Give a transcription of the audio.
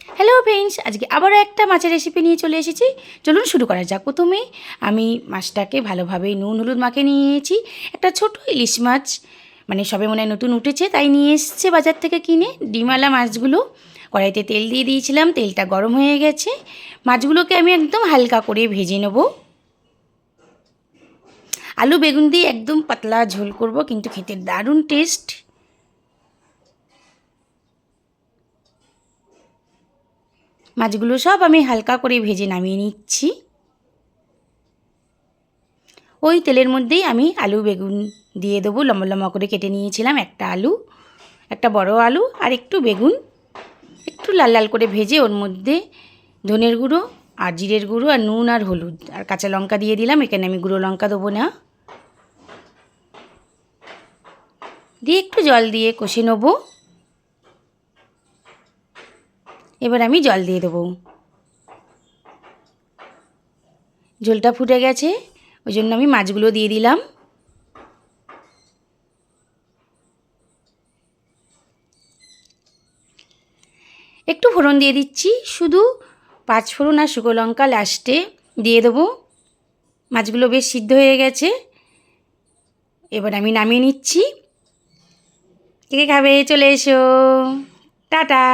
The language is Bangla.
হ্যালো ফ্রেন্ডস, আজকে আবারও একটা মাছের রেসিপি নিয়ে চলে এসেছি। চলুন শুরু করা যাক। প্রথমে আমি মাছটাকে ভালোভাবে নুন হলুদ মাখিয়ে নিয়েছি। একটা ছোট ইলিশ মাছ, মানে সবে মনে হয় নতুন উঠেছে তাই নিয়ে এসছে বাজার থেকে কিনে, ডিমওয়ালা মাছগুলো। কড়াইতে তেল দিয়ে দিয়েছিলাম, তেলটা গরম হয়ে গেছে। মাছগুলোকে আমি একদম হালকা করে ভেজে নেব। আলু বেগুন দিয়ে একদম পাতলা ঝোল করব, কিন্তু খেতে দারুণ টেস্ট। মাছগুলো সব আমি হালকা করে ভেজে নামিয়ে নিচ্ছি। ওই তেলের মধ্যেই আমি আলু বেগুন দিয়ে দেবো। লম্বা লম্বা করে কেটে নিয়েছিলাম একটা আলু, একটা বড় আলু আর একটু বেগুন। একটু লাল লাল করে ভেজে ওর মধ্যে ধনের গুঁড়ো আর জিরের গুঁড়ো আর নুন আর হলুদ আর কাঁচা লঙ্কা দিয়ে দিলাম। এখানে আমি গুঁড়ো লঙ্কা দেবো না। দিয়ে একটু জল দিয়ে কষে নেবো। এবার আমি জল দিয়ে দেবো। ঝোলটা ফুটে গেছে, ওই জন্য আমি মাছগুলো দিয়ে দিলাম। একটু ফোড়ন দিয়ে দিচ্ছি, শুধু 5 ফোড়ন আর শুকনো লঙ্কা লাস্টে দিয়ে দেবো। মাছগুলো বেশ সিদ্ধ হয়ে গেছে, এবার আমি নামিয়ে নিচ্ছি। কে খাবে চলে এসো। টাটা।